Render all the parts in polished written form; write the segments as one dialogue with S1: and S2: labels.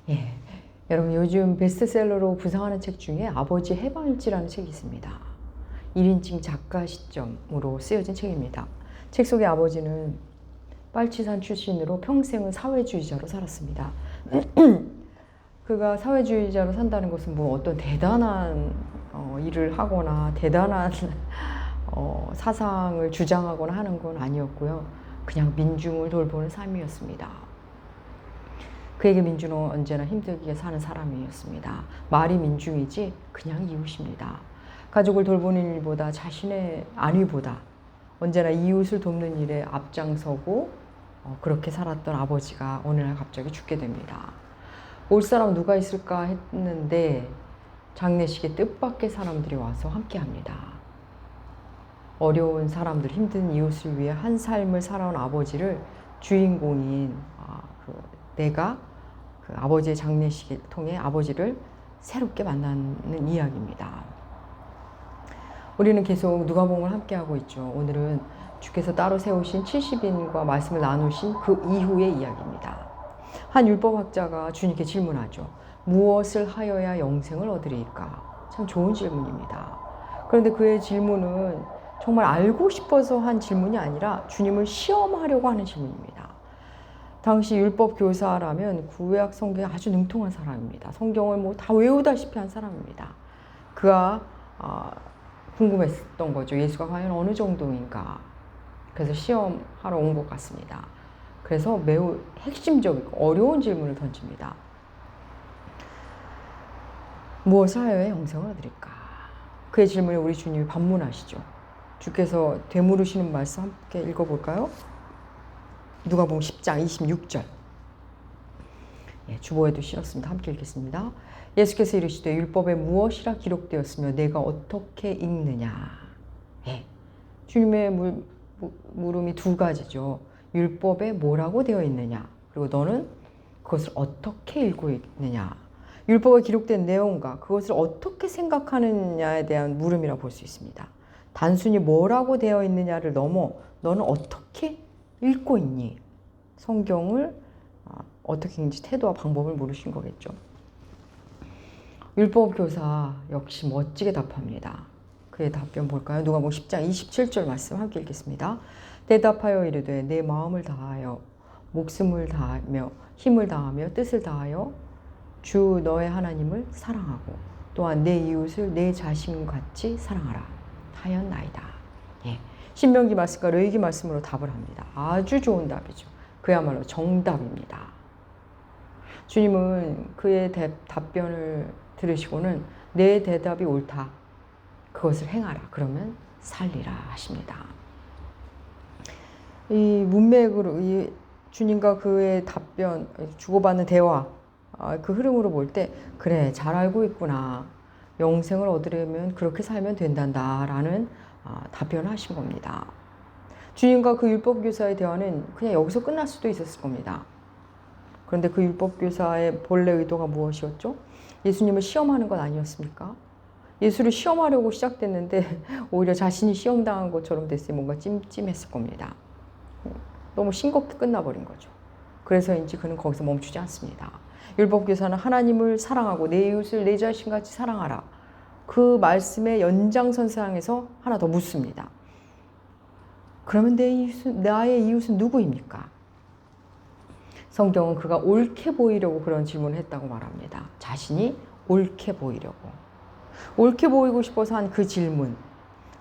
S1: 예, 여러분 요즘 베스트셀러로 부상하는 책 중에 아버지 해방일지라는 책이 있습니다. 1인칭 작가 시점으로 쓰여진 책입니다. 책 속의 아버지는 빨치산 출신으로 평생은 사회주의자로 살았습니다. 그가 사회주의자로 산다는 것은 뭐 어떤 대단한 일을 하거나 대단한 사상을 주장하거나 하는 건 아니었고요. 그냥 민중을 돌보는 삶이었습니다. 그에게 민주는 언제나 힘들게 사는 사람이었습니다. 말이 민중이지 그냥 이웃입니다. 가족을 돌보는 일보다 자신의 안위보다 언제나 이웃을 돕는 일에 앞장서고 그렇게 살았던 아버지가 어느 날 갑자기 죽게 됩니다. 올 사람 누가 있을까 했는데 장례식에 뜻밖의 사람들이 와서 함께합니다. 어려운 사람들, 힘든 이웃을 위해 한 삶을 살아온 아버지를 주인공인 내가 그 아버지의 장례식을 통해 아버지를 새롭게 만나는 이야기입니다. 우리는 계속 누가복음을 함께하고 있죠. 오늘은 주께서 따로 세우신 70인과 말씀을 나누신 그 이후의 이야기입니다. 한 율법학자가 주님께 질문하죠. 무엇을 하여야 영생을 얻으리까? 참 좋은 질문입니다. 그런데 그의 질문은 정말 알고 싶어서 한 질문이 아니라 주님을 시험하려고 하는 질문입니다. 당시 율법 교사라면 구약 성경에 아주 능통한 사람입니다. 성경을 뭐 다 외우다시피 한 사람입니다. 그가 궁금했던 거죠. 예수가 과연 어느 정도인가. 그래서 시험하러 온 것 같습니다. 그래서 매우 핵심적이고 어려운 질문을 던집니다. 무엇을 하여야 영생을 얻으리까? 그의 질문에 우리 주님이 반문하시죠. 주께서 되물으시는 말씀 함께 읽어볼까요? 누가복음 10장 26절. 주보에도 실었습니다. 함께 읽겠습니다. 예수께서 이르시되 율법에 무엇이라 기록되었으며 내가 어떻게 읽느냐. 주님의 물음이 두 가지죠. 율법에 뭐라고 되어 있느냐. 그리고 너는 그것을 어떻게 읽고 있느냐. 율법에 기록된 내용과 그것을 어떻게 생각하느냐에 대한 물음이라 볼 수 있습니다. 단순히 뭐라고 되어 있느냐를 넘어 너는 어떻게 읽고 있니? 성경을 어떻게 읽는지 태도와 방법을 물으신 거겠죠. 율법 교사 역시 멋지게 답합니다. 그의 답변 볼까요? 누가복음 10장 27절 말씀 함께 읽겠습니다. 대답하여 이르되 내 마음을 다하여 목숨을 다하며 힘을 다하며 뜻을 다하여 주 너의 하나님을 사랑하고 또한 내 이웃을 내 자신같이 사랑하라 하였나이다. 신명기 말씀과 레위기 말씀으로 답을 합니다. 아주 좋은 답이죠. 그야말로 정답입니다. 주님은 그의 답변을 들으시고는 내 대답이 옳다. 그것을 행하라. 그러면 살리라 하십니다. 이 문맥으로 이 주님과 그의 답변, 주고받는 대화, 그 흐름으로 볼 때 그래 잘 알고 있구나. 영생을 얻으려면 그렇게 살면 된단다라는 답변을 하신 겁니다. 주님과 그 율법교사의 대화는 그냥 여기서 끝날 수도 있었을 겁니다. 그런데 그 율법교사의 본래 의도가 무엇이었죠? 예수님을 시험하는 건 아니었습니까? 예수를 시험하려고 시작됐는데 오히려 자신이 시험당한 것처럼 됐으니 뭔가 찜찜했을 겁니다. 너무 싱겁게 끝나버린 거죠. 그래서인지 그는 거기서 멈추지 않습니다. 율법교사는 하나님을 사랑하고 내 이웃을 내 자신같이 사랑하라. 그 말씀의 연장선상에서 하나 더 묻습니다. 그러면 나의 이웃은 누구입니까? 성경은 그가 옳게 보이려고 그런 질문을 했다고 말합니다. 자신이 옳게 보이려고. 옳게 보이고 싶어서 한 그 질문.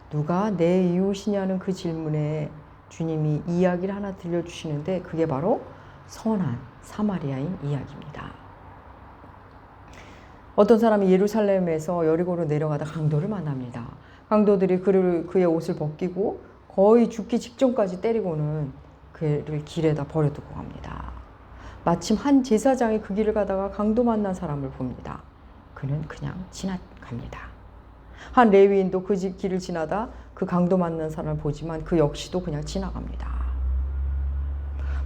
S1: 누가 내 이웃이냐는 그 질문에 주님이 이야기를 하나 들려주시는데 그게 바로 선한 사마리아인 이야기입니다. 어떤 사람이 예루살렘에서 여리고로 내려가다 강도를 만납니다. 강도들이 그의 옷을 벗기고 거의 죽기 직전까지 때리고는 그를 길에다 버려두고 갑니다. 마침 한 제사장이 그 길을 가다가 강도 만난 사람을 봅니다. 그는 그냥 지나갑니다. 한 레위인도 그 길을 지나다 그 강도 만난 사람을 보지만 그 역시도 그냥 지나갑니다.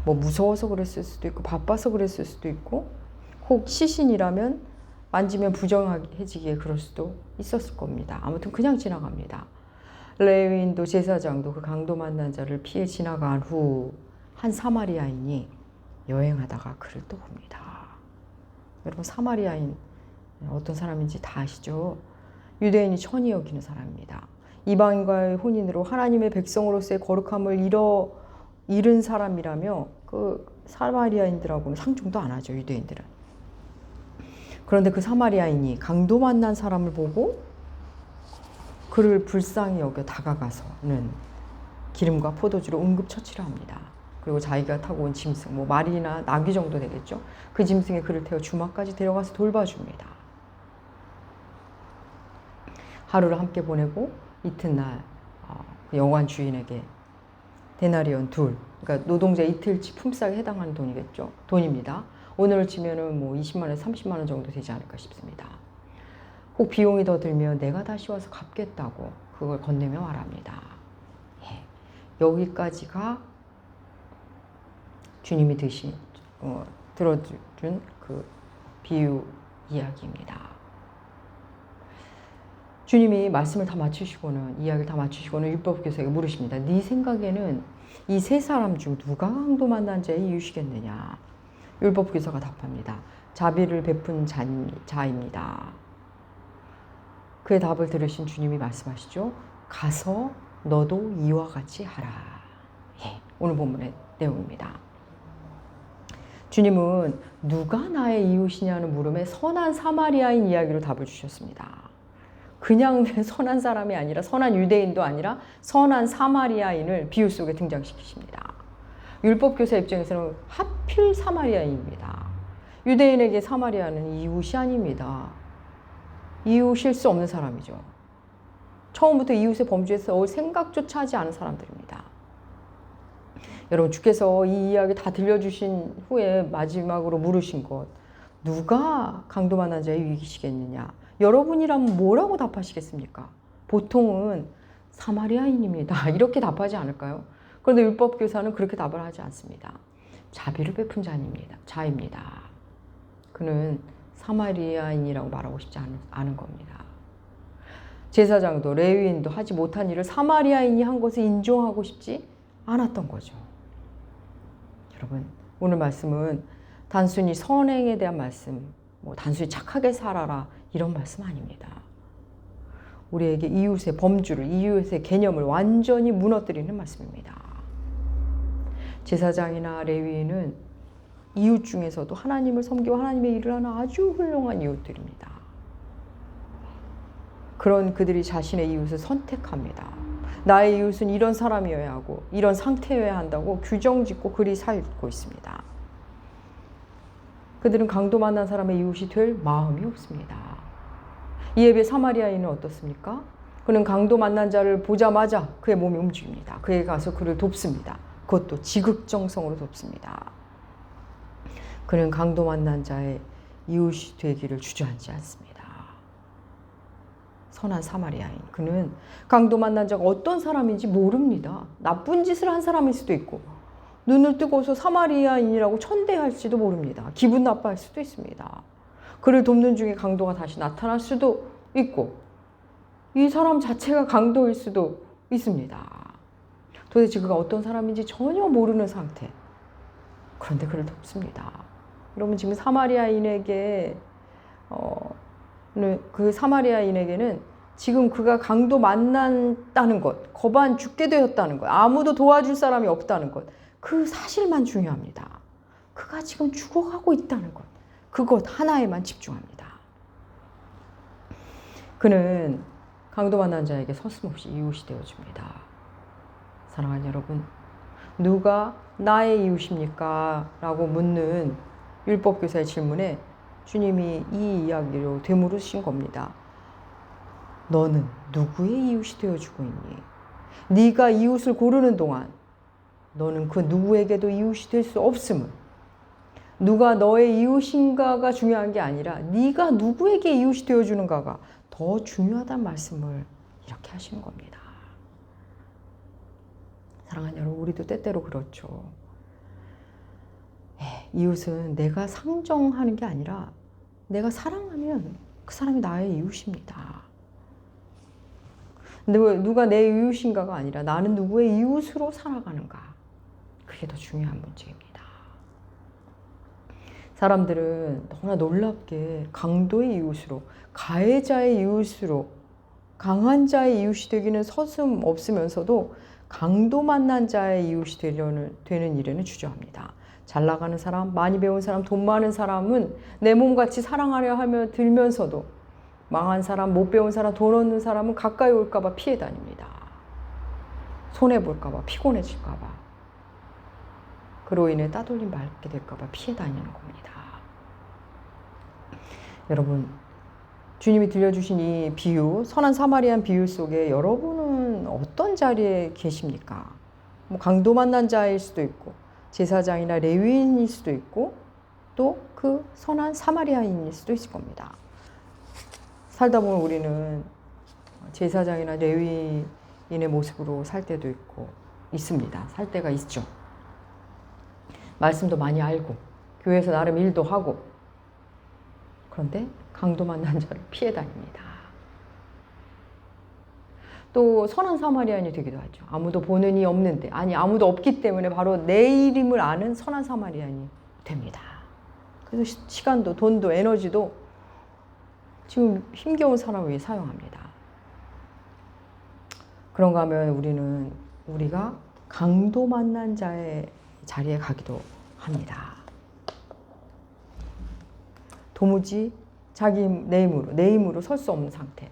S1: 뭐 무서워서 그랬을 수도 있고 바빠서 그랬을 수도 있고 혹 시신이라면 만지면 부정해지기에 그럴 수도 있었을 겁니다. 아무튼 그냥 지나갑니다. 레위인도 제사장도 그 강도 만난 자를 피해 지나간 후 한 사마리아인이 여행하다가 그를 또 봅니다. 여러분 사마리아인 어떤 사람인지 다 아시죠? 유대인이 천히 여기는 사람입니다. 이방인과의 혼인으로 하나님의 백성으로서의 거룩함을 잃은 사람이라며 그 사마리아인들하고는 상종도 안 하죠. 유대인들은. 그런데 그 사마리아인이 강도 만난 사람을 보고 그를 불쌍히 여겨 다가가서는 기름과 포도주로 응급처치를 합니다. 그리고 자기가 타고 온 짐승, 뭐 말이나 나귀 정도 되겠죠. 그 짐승에 그를 태워 주막까지 데려가서 돌봐줍니다. 하루를 함께 보내고 이튿날 여관 주인에게 데나리온 둘, 그러니까 노동자 이틀치 품삯에 해당하는 돈이겠죠. 돈입니다. 오늘을 치면은 뭐 20만 원, 30만 원 정도 되지 않을까 싶습니다. 혹 비용이 더 들면 내가 다시 와서 갚겠다고 그걸 건네며 말합니다. 예. 여기까지가 주님이 들어준 그 비유 이야기입니다. 주님이 말씀을 다 마치시고는, 이야기를 다 마치시고는 율법교사에게 물으십니다. 네 생각에는 이 세 사람 중 누가 강도 만난 자의 이웃이겠느냐? 율법교사가 답합니다. 자비를 베푼 자입니다. 그의 답을 들으신 주님이 말씀하시죠. 가서 너도 이와 같이 하라. 예, 오늘 본문의 내용입니다. 주님은 누가 나의 이웃이냐는 물음에 선한 사마리아인 이야기로 답을 주셨습니다. 그냥 선한 사람이 아니라 선한 유대인도 아니라 선한 사마리아인을 비유 속에 등장시키십니다. 율법교사 입장에서는 하필 사마리아인입니다. 유대인에게 사마리아는 이웃이 아닙니다. 이웃일 수 없는 사람이죠. 처음부터 이웃의 범주에서 올 생각조차 하지 않은 사람들입니다. 여러분, 주께서 이 이야기 다 들려주신 후에 마지막으로 물으신 것, 누가 강도 만난 자의 이웃이시겠느냐? 여러분이라면 뭐라고 답하시겠습니까? 보통은 사마리아인입니다. 이렇게 답하지 않을까요? 그런데 율법교사는 그렇게 답을 하지 않습니다. 자비를 베푼 자입니다. 그는 사마리아인이라고 말하고 싶지 않은 겁니다. 제사장도 레위인도 하지 못한 일을 사마리아인이 한 것을 인정하고 싶지 않았던 거죠. 여러분, 오늘 말씀은 단순히 선행에 대한 말씀, 단순히 착하게 살아라 이런 말씀 아닙니다. 우리에게 이웃의 범주를, 이웃의 개념을 완전히 무너뜨리는 말씀입니다. 제사장이나 레위인은 이웃 중에서도 하나님을 섬기고 하나님의 일을 하는 아주 훌륭한 이웃들입니다. 그런 그들이 자신의 이웃을 선택합니다. 나의 이웃은 이런 사람이어야 하고 이런 상태여야 한다고 규정 짓고 그리 살고 있습니다. 그들은 강도 만난 사람의 이웃이 될 마음이 없습니다. 이에 비해 사마리아인은 어떻습니까? 그는 강도 만난 자를 보자마자 그의 몸이 움직입니다. 그에게 가서 그를 돕습니다. 그것도 지극정성으로 돕습니다. 그는 강도 만난 자의 이웃이 되기를 주저앉지 않습니다. 선한 사마리아인, 그는 강도 만난 자가 어떤 사람인지 모릅니다. 나쁜 짓을 한 사람일 수도 있고 눈을 뜨고서 사마리아인이라고 천대할지도 모릅니다. 기분 나빠할 수도 있습니다. 그를 돕는 중에 강도가 다시 나타날 수도 있고 이 사람 자체가 강도일 수도 있습니다. 도대체 그가 어떤 사람인지 전혀 모르는 상태. 그런데 그를 돕습니다. 여러분, 지금 그 사마리아인에게는 지금 그가 강도 만났다는 것, 거반 죽게 되었다는 것, 아무도 도와줄 사람이 없다는 것, 그 사실만 중요합니다. 그가 지금 죽어가고 있다는 것, 그것 하나에만 집중합니다. 그는 강도 만난 자에게 서슴없이 이웃이 되어줍니다. 사랑하는 여러분, 누가 나의 이웃입니까? 라고 묻는 율법교사의 질문에 주님이 이 이야기로 되물으신 겁니다. 너는 누구의 이웃이 되어주고 있니? 네가 이웃을 고르는 동안 너는 그 누구에게도 이웃이 될 수 없음을, 누가 너의 이웃인가가 중요한 게 아니라 네가 누구에게 이웃이 되어주는가가 더 중요하다는 말씀을 이렇게 하시는 겁니다. 사랑하는 여러분, 우리도 때때로 그렇죠. 이웃은 내가 상정하는 게 아니라 내가 사랑하면 그 사람이 나의 이웃입니다. 근데 누가 내 이웃인가가 아니라 나는 누구의 이웃으로 살아가는가, 그게 더 중요한 문제입니다. 사람들은 너무나 놀랍게 강도의 이웃으로, 가해자의 이웃으로, 강한 자의 이웃이 되기는 서슴없으면서도 강도 만난 자의 이웃이 되는 일에는 주저합니다. 잘 나가는 사람, 많이 배운 사람, 돈 많은 사람은 내 몸같이 사랑하려 하며 들면서도 망한 사람, 못 배운 사람, 돈 없는 사람은 가까이 올까봐 피해 다닙니다. 손해볼까봐, 피곤해질까봐. 그로 인해 따돌림 받게 될까봐 피해 다니는 겁니다. 여러분, 주님이 들려주신 이 비유, 선한 사마리안 비유 속에 여러분은 어떤 자리에 계십니까? 뭐 강도 만난 자일 수도 있고, 제사장이나 레위인일 수도 있고, 또 그 선한 사마리아인일 수도 있을 겁니다. 살다 보면 우리는 제사장이나 레위인의 모습으로 살 때도 있고 있습니다. 살 때가 있죠. 말씀도 많이 알고 교회에서 나름 일도 하고, 그런데 강도 만난 자를 피해 다닙니다. 또 선한 사마리아인이 되기도 하죠. 아무도 보는 이 없는데, 아니 아무도 없기 때문에 바로 내 이름을 아는 선한 사마리아인이 됩니다. 그래서 시간도 돈도 에너지도 지금 힘겨운 사람을 위해 사용합니다. 그런가 하면 우리가 강도 만난 자의 자리에 가기도 합니다. 도무지 내 힘으로 설 수 없는 상태.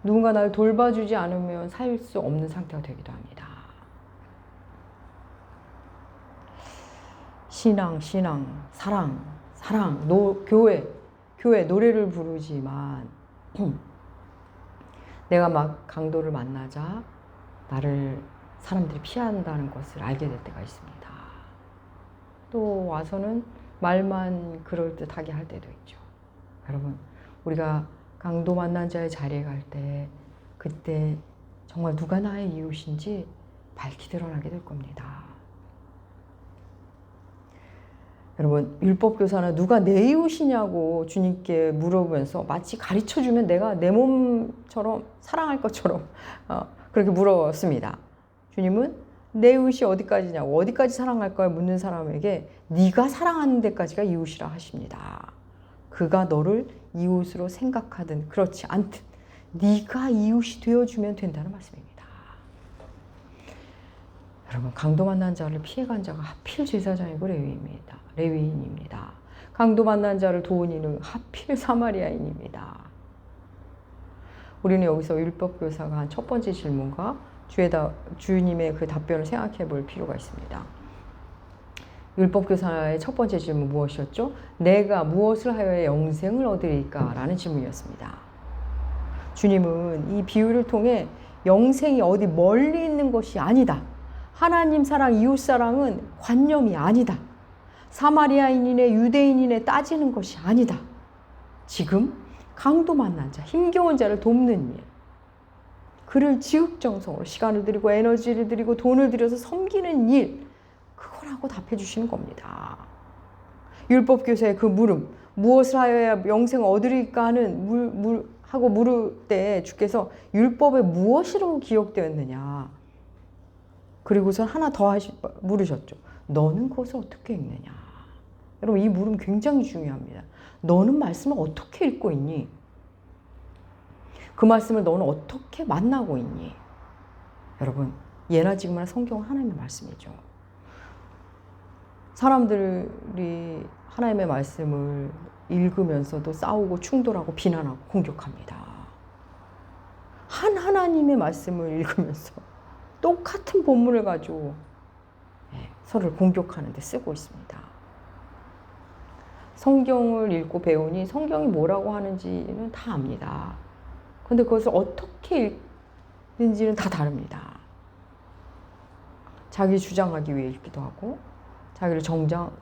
S1: 누군가 나를 돌봐주지 않으면 살 수 없는 상태가 되기도 합니다. 신앙, 사랑, 교회 노래를 부르지만 내가 막 강도를 만나자 사람들이 피한다는 것을 알게 될 때가 있습니다. 또 와서는 말만 그럴듯하게 할 때도 있죠. 여러분, 우리가 강도 만난 자의 자리에 갈 때, 그때 정말 누가 나의 이웃인지 밝히 드러나게 될 겁니다. 여러분, 율법교사는 누가 내 이웃이냐고 주님께 물어보면서 마치 가르쳐주면 내가 내 몸처럼 사랑할 것처럼 그렇게 물었습니다. 주님은 내 이웃이 어디까지냐고, 어디까지 사랑할 거야 묻는 사람에게 네가 사랑하는 데까지가 이웃이라 하십니다. 그가 너를 이웃으로 생각하든 그렇지 않든 네가 이웃이 되어주면 된다는 말씀입니다. 여러분, 강도 만난 자를 피해간 자가 하필 제사장이고 레위인입니다. 강도 만난 자를 도운 이는 하필 사마리아인입니다. 우리는 여기서 율법교사가 한 첫 번째 질문과 주님의 그 답변을 생각해 볼 필요가 있습니다. 율법교사의 첫 번째 질문 무엇이었죠? 내가 무엇을 하여야 영생을 얻으리까? 라는 질문이었습니다. 주님은 이 비유를 통해 영생이 어디 멀리 있는 것이 아니다. 하나님 사랑, 이웃 사랑은 관념이 아니다. 사마리아인이네 유대인이네 따지는 것이 아니다. 지금 강도 만난 자, 힘겨운 자를 돕는 일, 그를 지극정성으로 시간을 들이고 에너지를 들이고 돈을 들여서 섬기는 일, 그거라고 답해 주시는 겁니다. 율법교사의 그 물음, 무엇을 하여야 영생을 얻으리까 하는 하고 물을 때 주께서 율법에 무엇이라고 기록되었느냐, 그리고선 하나 더 물으셨죠. 너는 그것을 어떻게 읽느냐. 여러분, 이 물음 굉장히 중요합니다. 너는 말씀을 어떻게 읽고 있니? 그 말씀을 너는 어떻게 만나고 있니? 여러분, 예나 지금이나 성경은 하나님의 말씀이죠. 사람들이 하나님의 말씀을 읽으면서도 싸우고 충돌하고 비난하고 공격합니다. 하나님의 말씀을 읽으면서 똑같은 본문을 가지고 서로를 공격하는 데 쓰고 있습니다. 성경을 읽고 배우니 성경이 뭐라고 하는지는 다 압니다. 그런데 그것을 어떻게 읽는지는 다 다릅니다. 자기 주장하기 위해 읽기도 하고, 자기를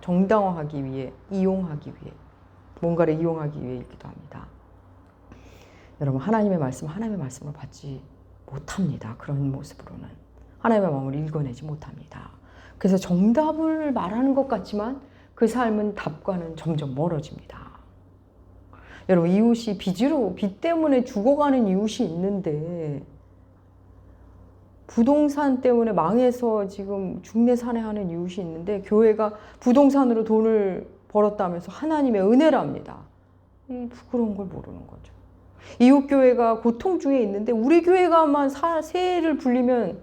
S1: 정당화하기 위해, 뭔가를 이용하기 위해 읽기도 합니다. 여러분, 하나님의 말씀을 받지 못합니다. 그런 모습으로는 하나님의 마음을 읽어내지 못합니다. 그래서 정답을 말하는 것 같지만 그 삶은 답과는 점점 멀어집니다. 여러분, 이웃이 빚 때문에 죽어가는 이웃이 있는데, 부동산 때문에 망해서 지금 중내산해하는 이웃이 있는데, 교회가 부동산으로 돈을 벌었다면서 하나님의 은혜랍니다. 이 부끄러운 걸 모르는 거죠. 이웃 교회가 고통 중에 있는데 우리 교회가만 세를 불리면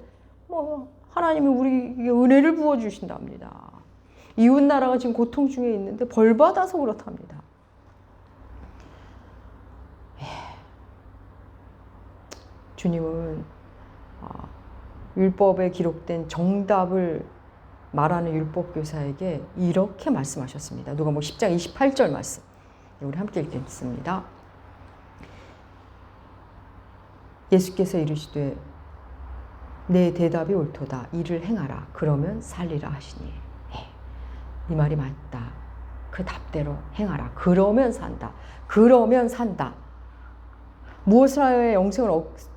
S1: 뭐 하나님이 우리에게 은혜를 부어 주신답니다. 이웃 나라가 지금 고통 중에 있는데 벌 받아서 그렇답니다. 주님은 율법에 기록된 정답을 말하는 율법교사에게 이렇게 말씀하셨습니다. 누가복음 10장 28절 말씀. 우리 함께 읽겠습니다. 예수께서 이르시되 내 대답이 옳도다. 이를 행하라. 그러면 살리라 하시니. 이 말이 맞다. 그 답대로 행하라. 그러면 산다. 그러면 산다. 무엇을 하여 영생을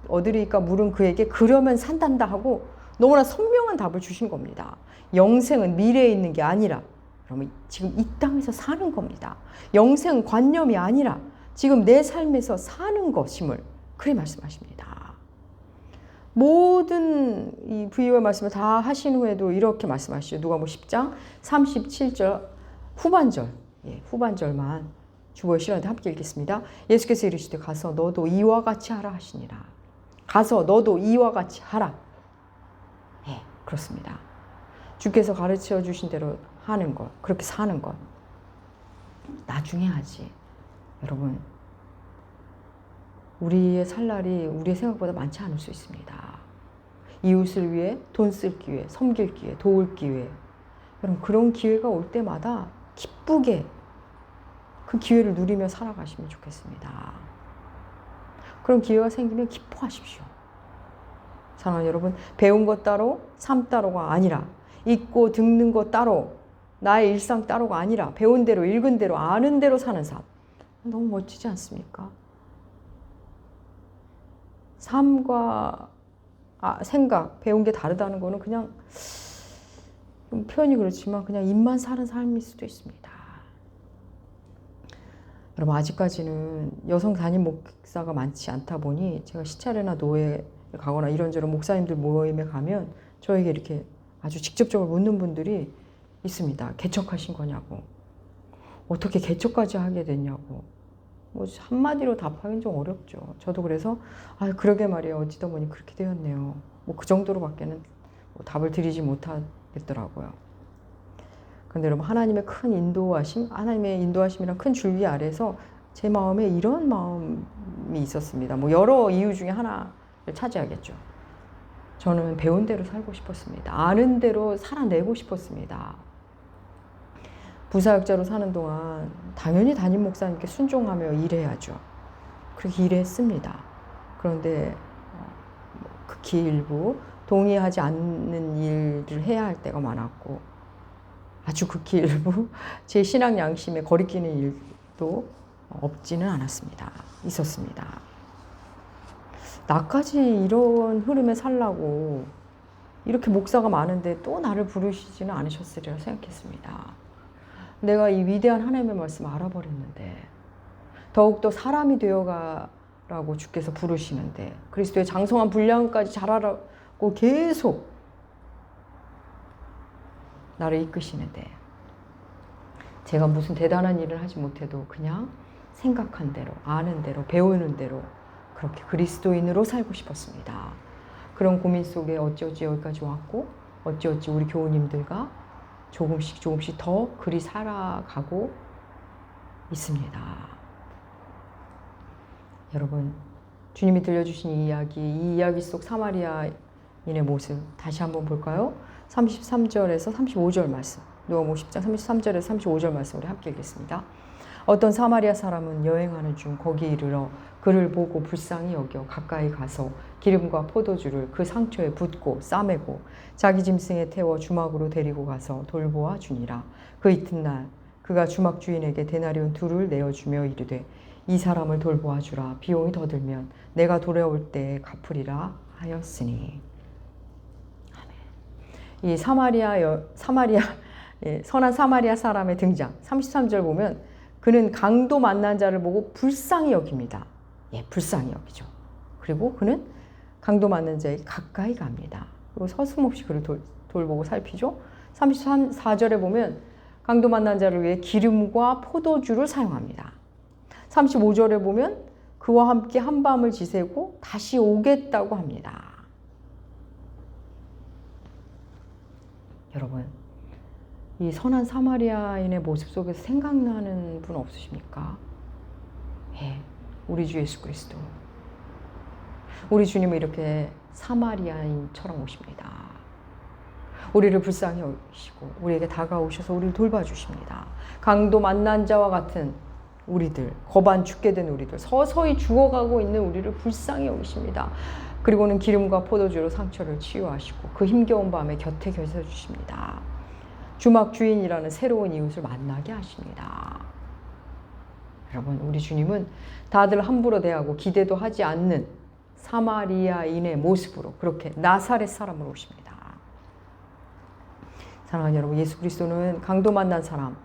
S1: 얻으리까 물은 그에게 그러면 산단다 하고 너무나 선명한 답을 주신 겁니다. 영생은 미래에 있는 게 아니라 그러면 지금 이 땅에서 사는 겁니다. 영생은 관념이 아니라 지금 내 삶에서 사는 것임을 그렇게 말씀하십니다. 모든 이 부유의 말씀을 다 하신 후에도 이렇게 말씀하시죠. 누가복음 10장 37절 후반절, 후반절만 주보에 실었는데 함께 읽겠습니다. 예수께서 이르시되 가서 너도 이와 같이 하라 하시니라. 가서 너도 이와 같이 하라. 그렇습니다. 주께서 가르쳐 주신 대로 하는 것, 그렇게 사는 것 나중에 하지. 여러분, 우리의 살 날이 우리의 생각보다 많지 않을 수 있습니다. 이웃을 위해 돈 쓸 기회, 섬길 기회, 도울 기회. 여러분, 그런 기회가 올 때마다 기쁘게 그 기회를 누리며 살아가시면 좋겠습니다. 그런 기회가 생기면 기뻐하십시오. 사랑하는 여러분, 배운 것 따로, 삶 따로가 아니라 읽고 듣는 것 따로, 나의 일상 따로가 아니라 배운 대로, 읽은 대로, 아는 대로 사는 삶. 너무 멋지지 않습니까? 삶과 생각, 배운 게 다르다는 거는 그냥 표현이 그렇지만 그냥 입만 사는 삶일 수도 있습니다. 여러분, 아직까지는 여성 담임 목사가 많지 않다 보니 제가 시찰회나 노회에 가거나 이런저런 목사님들 모임에 가면 저에게 이렇게 아주 직접적으로 묻는 분들이 있습니다. 개척하신 거냐고. 어떻게 개척까지 하게 됐냐고. 뭐 한마디로 답하기는 좀 어렵죠. 저도 그래서 그러게 말이에요. 어찌다 보니 그렇게 되었네요. 뭐 그 정도로밖에는 뭐 답을 드리지 못하겠더라고요. 그런데 여러분, 하나님의 큰 인도하심, 하나님의 인도하심이란 큰 줄기 아래서 제 마음에 이런 마음이 있었습니다. 뭐 여러 이유 중에 하나를 차지하겠죠. 저는 배운 대로 살고 싶었습니다. 아는 대로 살아내고 싶었습니다. 부사역자로 사는 동안 당연히 담임 목사님께 순종하며 일해야죠. 그렇게 일했습니다. 그런데 극히 일부 동의하지 않는 일을 해야 할 때가 많았고, 아주 극히 일부 제 신앙 양심에 거리끼는 일도 없지는 않았습니다. 있었습니다. 나까지 이런 흐름에 살라고 이렇게 목사가 많은데 또 나를 부르시지는 않으셨으리라 생각했습니다. 내가 이 위대한 하나님의 말씀을 알아버렸는데, 더욱더 사람이 되어가라고 주께서 부르시는데, 그리스도의 장성한 분량까지 자라라고 계속 나를 이끄시는데, 제가 무슨 대단한 일을 하지 못해도 그냥 생각한 대로, 아는 대로, 배우는 대로 그렇게 그리스도인으로 살고 싶었습니다. 그런 고민 속에 어찌어찌 여기까지 왔고, 어찌어찌 우리 교우님들과 조금씩 더 그리 살아가고 있습니다. 여러분, 주님이 들려주신 이 이야기 속 사마리아인의 모습 다시 한번 볼까요? 33절에서 35절 말씀, 누가복음 10장 33절에서 35절 말씀 우리 함께 읽겠습니다. 어떤 사마리아 사람은 여행하는 중 거기에 이르러 그를 보고 불쌍히 여겨 가까이 가서 기름과 포도주를 그 상처에 붓고 싸매고 자기 짐승에 태워 주막으로 데리고 가서 돌보아 주니라. 그 이튿날 그가 주막 주인에게 데나리온 2를 내어주며 이르되 이 사람을 돌보아 주라. 비용이 더 들면 내가 돌아올 때에 갚으리라 하였으니. 아멘. 이 선한 사마리아 사람의 등장, 33절 보면 그는 강도 만난 자를 보고 불쌍히 여깁니다. 불쌍히 여기죠. 그리고 그는 강도 만난 자에게 가까이 갑니다. 그리고 서슴없이 그를 돌보고 살피죠. 34절에 보면 강도 만난 자를 위해 기름과 포도주를 사용합니다. 35절에 보면 그와 함께 한밤을 지새고 다시 오겠다고 합니다. 여러분, 이 선한 사마리아인의 모습 속에서 생각나는 분 없으십니까? 예, 우리 주 예수 그리스도. 우리 주님은 이렇게 사마리아인처럼 오십니다. 우리를 불쌍히 여기시고 우리에게 다가오셔서 우리를 돌봐주십니다. 강도 만난 자와 같은 우리들, 거반 죽게 된 우리들, 서서히 죽어가고 있는 우리를 불쌍히 여기십니다. 그리고는 기름과 포도주로 상처를 치유하시고 그 힘겨운 밤에 곁에 계셔주십니다. 주막 주인이라는 새로운 이웃을 만나게 하십니다. 여러분, 우리 주님은 다들 함부로 대하고 기대도 하지 않는 사마리아인의 모습으로 그렇게 나사렛 사람으로 오십니다. 사랑하는 여러분, 예수 그리스도는 강도 만난 사람,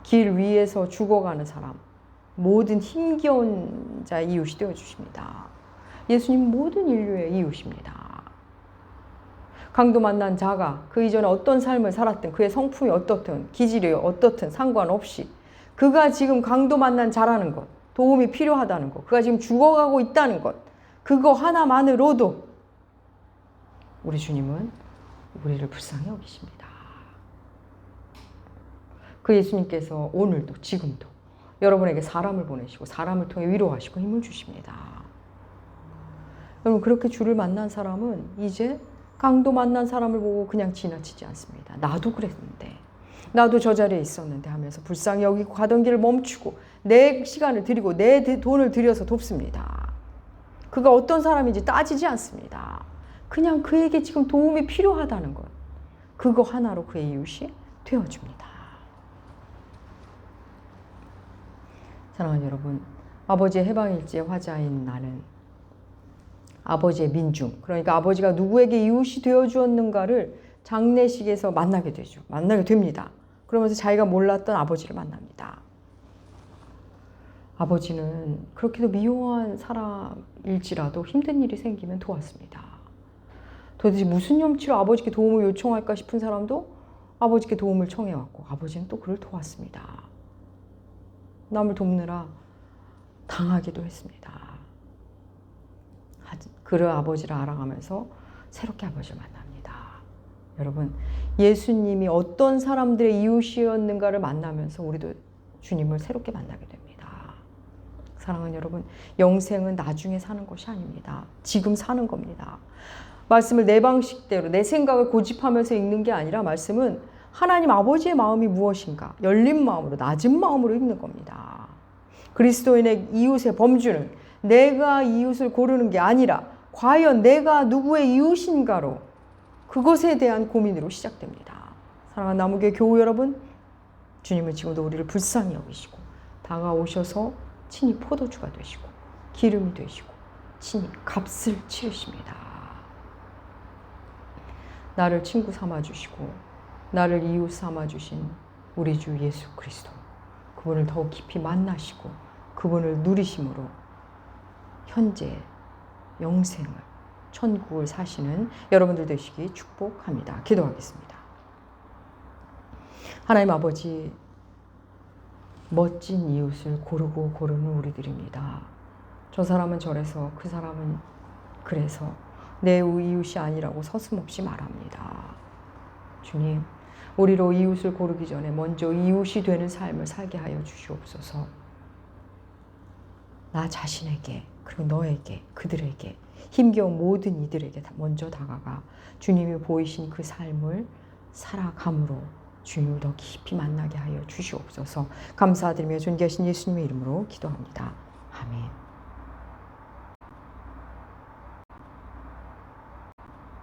S1: 길 위에서 죽어가는 사람, 모든 힘겨운 자의 이웃이 되어주십니다. 예수님 모든 인류의 이웃입니다. 강도 만난 자가 그 이전에 어떤 삶을 살았든 그의 성품이 어떻든 기질이 어떻든 상관없이 그가 지금 강도 만난 자라는 것, 도움이 필요하다는 것, 그가 지금 죽어가고 있다는 것, 그거 하나만으로도 우리 주님은 우리를 불쌍히 여기십니다. 그 예수님께서 오늘도 지금도 여러분에게 사람을 보내시고 사람을 통해 위로하시고 힘을 주십니다. 여러분, 그렇게 주를 만난 사람은 이제 강도 만난 사람을 보고 그냥 지나치지 않습니다. 나도 그랬는데, 나도 저 자리에 있었는데 하면서 불쌍히 여기고 가던 길을 멈추고 내 시간을 들이고 내 돈을 들여서 돕습니다. 그가 어떤 사람인지 따지지 않습니다. 그냥 그에게 지금 도움이 필요하다는 것, 그거 하나로 그의 이웃이 되어줍니다. 사랑하는 여러분, 아버지의 해방일지의 화자인 나는 아버지의 민중, 그러니까 아버지가 누구에게 이웃이 되어주었는가를 장례식에서 만나게 되죠. 만나게 됩니다. 그러면서 자기가 몰랐던 아버지를 만납니다. 아버지는 그렇게도 미워한 사람일지라도 힘든 일이 생기면 도왔습니다. 도대체 무슨 염치로 아버지께 도움을 요청할까 싶은 사람도 아버지께 도움을 청해왔고 아버지는 또 그를 도왔습니다. 남을 돕느라 당하기도 했습니다. 그를 아버지를 알아가면서 새롭게 아버지를 만납니다. 여러분, 예수님이 어떤 사람들의 이웃이었는가를 만나면서 우리도 주님을 새롭게 만나게 됩니다. 사랑하는 여러분, 영생은 나중에 사는 것이 아닙니다. 지금 사는 겁니다. 말씀을 내 방식대로 내 생각을 고집하면서 읽는 게 아니라 말씀은 하나님 아버지의 마음이 무엇인가 열린 마음으로 낮은 마음으로 읽는 겁니다. 그리스도인의 이웃의 범주는 내가 이웃을 고르는 게 아니라 과연 내가 누구의 이웃인가로 그것에 대한 고민으로 시작됩니다. 사랑하는 나무교회 교우 여러분, 주님은 지금도 우리를 불쌍히 여기시고 다가오셔서 친히 포도주가 되시고 기름이 되시고 친히 값을 치르십니다. 나를 친구 삼아주시고 나를 이웃 삼아주신 우리 주 예수 그리스도, 그분을 더욱 깊이 만나시고 그분을 누리심으로 현재 영생을, 천국을 사시는 여러분들 되시기 축복합니다. 기도하겠습니다. 하나님 아버지, 멋진 이웃을 고르고 고르는 우리들입니다. 저 사람은 저래서 그 사람은 그래서 내 이웃이 아니라고 서슴없이 말합니다. 주님, 우리로 이웃을 고르기 전에 먼저 이웃이 되는 삶을 살게 하여 주시옵소서. 나 자신에게, 그리고 너에게, 그들에게, 힘겨운 모든 이들에게 먼저 다가가 주님이 보이신 그 삶을 살아감으로 주님을 더 깊이 만나게 하여 주시옵소서. 감사드리며 존귀하신 예수님의 이름으로 기도합니다. 아멘.